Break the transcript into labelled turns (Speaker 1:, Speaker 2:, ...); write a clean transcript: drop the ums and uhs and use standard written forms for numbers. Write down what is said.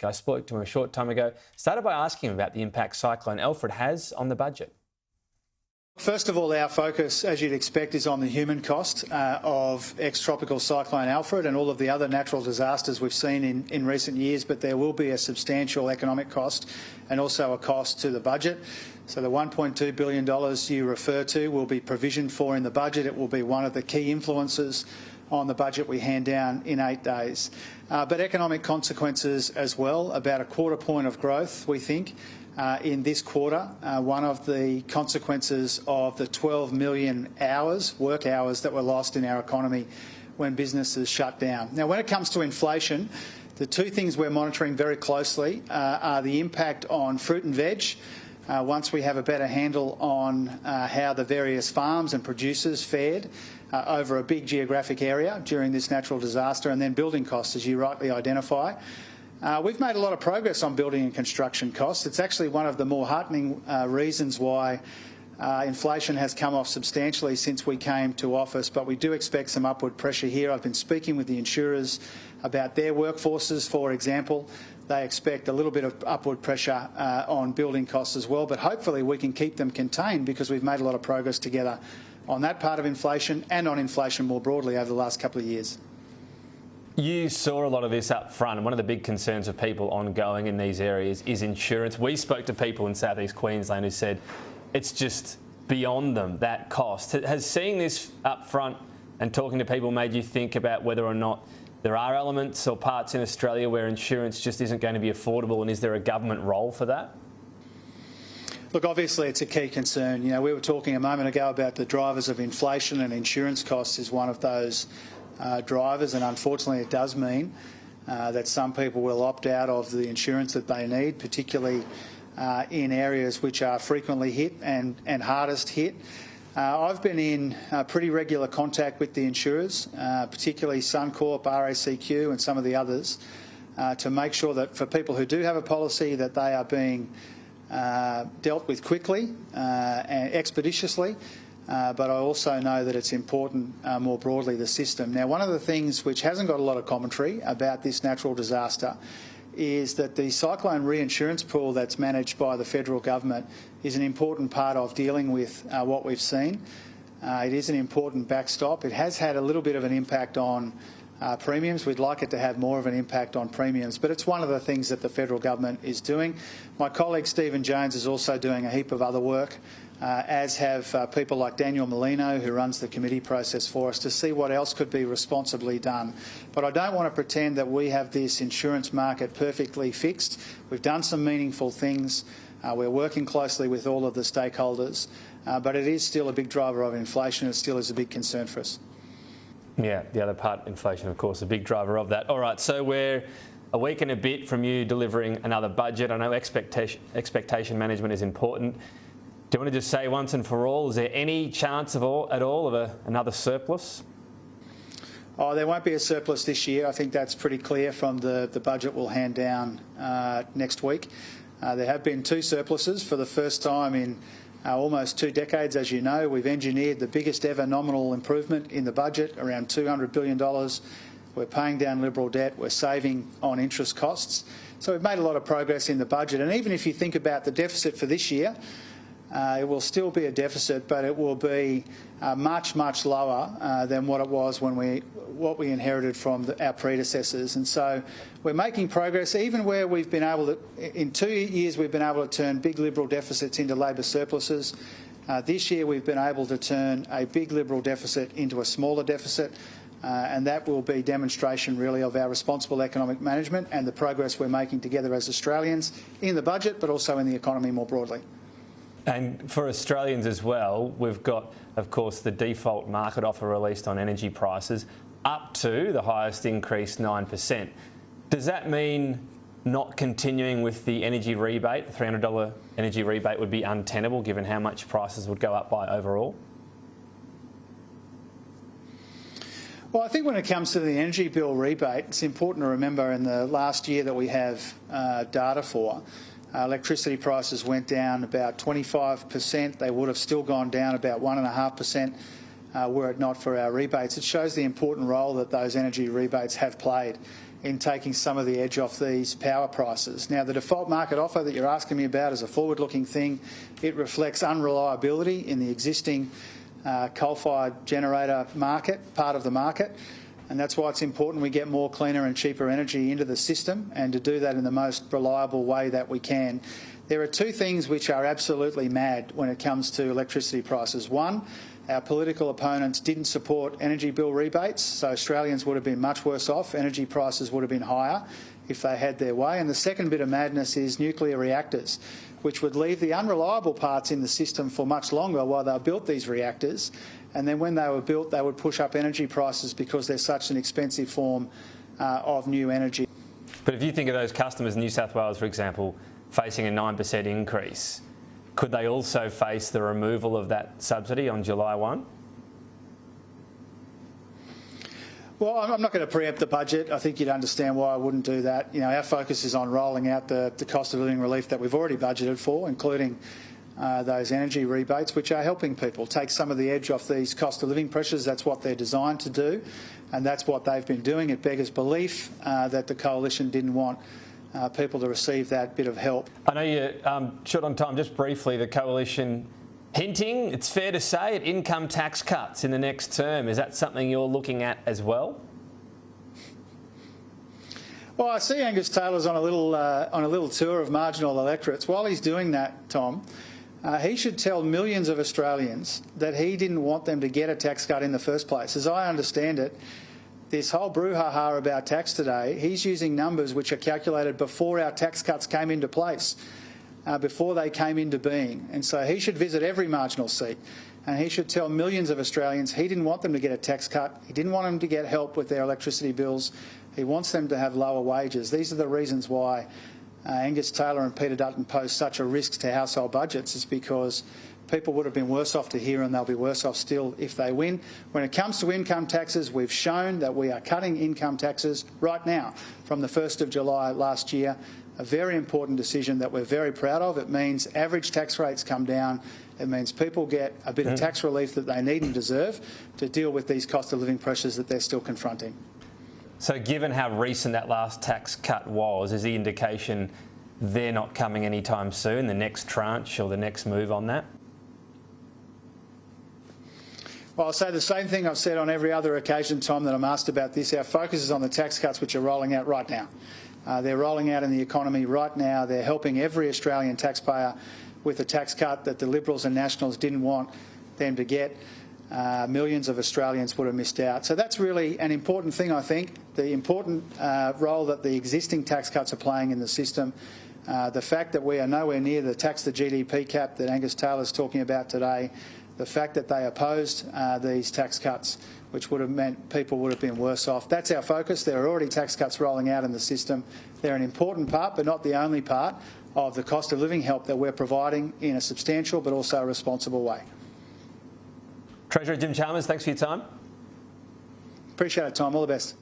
Speaker 1: I spoke to him a short time ago. Started by asking him about the impact Cyclone Alfred has on the budget.
Speaker 2: First of all, our focus, as you'd expect, is on the human cost of ex-tropical Cyclone Alfred and all of the other natural disasters we've seen in recent years, but there will be a substantial economic cost and also a cost to the budget. So the $1.2 billion you refer to will be provisioned for in the budget. It will be one of the key influences on the budget we hand down in 8 days. But economic consequences as well, about a quarter point of growth, we think, in this quarter. One of the consequences of the 12 million hours, work hours, that were lost in our economy when businesses shut down. Now, when it comes to inflation, the two things we're monitoring very closely are the impact on fruit and veg. Once we have a better handle on how the various farms and producers fared over a big geographic area during this natural disaster, and then building costs, as you rightly identify. We've made a lot of progress on building and construction costs. It's actually one of the more heartening reasons why inflation has come off substantially since we came to office, but we do expect some upward pressure here. I've been speaking with the insurers about their workforces, for example. They expect a little bit of upward pressure on building costs as well, but hopefully we can keep them contained because we've made a lot of progress together on that part of inflation and on inflation more broadly over the last couple of years.
Speaker 1: You saw a lot of this up front, and one of the big concerns of people ongoing in these areas is insurance. We spoke to people in South East Queensland who said it's just beyond them, that cost. Has seeing this up front and talking to people made you think about whether or not there are elements or parts in Australia where insurance just isn't going to be affordable, and is there a government role for that?
Speaker 2: Look, obviously it's a key concern. You know, we were talking a moment ago about the drivers of inflation, and insurance costs is one of those drivers, and unfortunately it does mean that some people will opt out of the insurance that they need, particularly in areas which are frequently hit and hardest hit. I've been in pretty regular contact with the insurers, particularly Suncorp, RACQ and some of the others, to make sure that for people who do have a policy that they are being dealt with quickly and expeditiously. But I also know that it's important more broadly, the system. Now, one of the things which hasn't got a lot of commentary about this natural disaster is that the cyclone reinsurance pool that's managed by the federal government is an important part of dealing with what we've seen. It is an important backstop. It has had a little bit of an impact on premiums. We'd like it to have more of an impact on premiums, but it's one of the things that the federal government is doing. My colleague Stephen Jones is also doing a heap of other work, as have people like Daniel Molino, who runs the committee process for us, to see what else could be responsibly done. But I don't want to pretend that we have this insurance market perfectly fixed. We've done some meaningful things. We're working closely with all of the stakeholders, but it is still a big driver of inflation. It still is a big concern for us.
Speaker 1: Yeah, the other part, inflation, of course, a big driver of that. All right, so we're a week and a bit from you delivering another budget. I know expectation management is important. Do you want to just say once and for all, is there any chance at all of another surplus?
Speaker 2: Oh, there won't be a surplus this year. I think that's pretty clear from the budget we'll hand down next week. There have been two surpluses for the first time in almost 2 decades. As you know, we've engineered the biggest ever nominal improvement in the budget, around $200 billion. We're paying down Liberal debt. We're saving on interest costs. So we've made a lot of progress in the budget. And even if you think about the deficit for this year, it will still be a deficit, but it will be much, much lower than what it was when what we inherited from our predecessors. And so we're making progress, even where we've been able to, in 2 years, we've been able to turn big Liberal deficits into Labor surpluses. This year, we've been able to turn a big Liberal deficit into a smaller deficit. And that will be demonstration, really, of our responsible economic management and the progress we're making together as Australians in the budget, but also in the economy more broadly.
Speaker 1: And for Australians as well, we've got, of course, the default market offer released on energy prices up to the highest increase, 9%. Does that mean not continuing with the energy rebate, the $300 energy rebate, would be untenable given how much prices would go up by overall?
Speaker 2: Well, I think when it comes to the energy bill rebate, it's important to remember in the last year that we have data for, electricity prices went down about 25%. They would have still gone down about 1.5% were it not for our rebates. It shows the important role that those energy rebates have played in taking some of the edge off these power prices. Now, the default market offer that you're asking me about is a forward-looking thing. It reflects unreliability in the existing coal-fired generator market, part of the market, and that's why it's important we get more cleaner and cheaper energy into the system, and to do that in the most reliable way that we can. There are two things which are absolutely mad when it comes to electricity prices. One, our political opponents didn't support energy bill rebates, so Australians would have been much worse off. Energy prices would have been higher if they had their way. And the second bit of madness is nuclear reactors, which would leave the unreliable parts in the system for much longer while they built these reactors. And then when they were built, they would push up energy prices because they're such an expensive form of new energy.
Speaker 1: But if you think of those customers in New South Wales, for example, facing a 9% increase, could they also face the removal of that subsidy on July 1?
Speaker 2: Well, I'm not going to preempt the budget. I think you'd understand why I wouldn't do that. You know, our focus is on rolling out the cost of living relief that we've already budgeted for, including those energy rebates, which are helping people take some of the edge off these cost of living pressures. That's what they're designed to do, and that's what they've been doing. It beggars belief that the coalition didn't want people to receive that bit of help.
Speaker 1: I know you're short on time. Just briefly, the coalition hinting, it's fair to say, at income tax cuts in the next term. Is that something you're looking at as well?
Speaker 2: Well, I see Angus Taylor's on a little tour of marginal electorates. While he's doing that, Tom, he should tell millions of Australians that he didn't want them to get a tax cut in the first place. As I understand it, this whole brouhaha about tax today, he's using numbers which are calculated before our tax cuts came into place, before they came into being. And so he should visit every marginal seat, and he should tell millions of Australians he didn't want them to get a tax cut. He didn't want them to get help with their electricity bills. He wants them to have lower wages. These are the reasons why Angus Taylor and Peter Dutton pose such a risk to household budgets, is because people would have been worse off to hear, and they'll be worse off still if they win. When it comes to income taxes, we've shown that we are cutting income taxes right now from the 1st of July last year. A very important decision that we're very proud of. It means average tax rates come down. It means people get a bit of tax relief that they need and deserve to deal with these cost of living pressures that they're still confronting.
Speaker 1: So given how recent that last tax cut was, is the indication they're not coming anytime soon, the next tranche or the next move on that?
Speaker 2: Well, I'll say the same thing I've said on every other occasion, Tom, that I'm asked about this. Our focus is on the tax cuts which are rolling out right now. They're rolling out in the economy right now. They're helping every Australian taxpayer with a tax cut that the Liberals and Nationals didn't want them to get. Millions of Australians would have missed out. So that's really an important thing, I think, the important role that the existing tax cuts are playing in the system. The fact that we are nowhere near the tax to GDP cap that Angus Taylor's talking about today, the fact that they opposed these tax cuts, which would have meant people would have been worse off. That's our focus. There are already tax cuts rolling out in the system. They're an important part, but not the only part, of the cost of living help that we're providing in a substantial but also responsible way.
Speaker 1: Treasurer Jim Chalmers, thanks for your time.
Speaker 2: Appreciate it, Tom. All the best.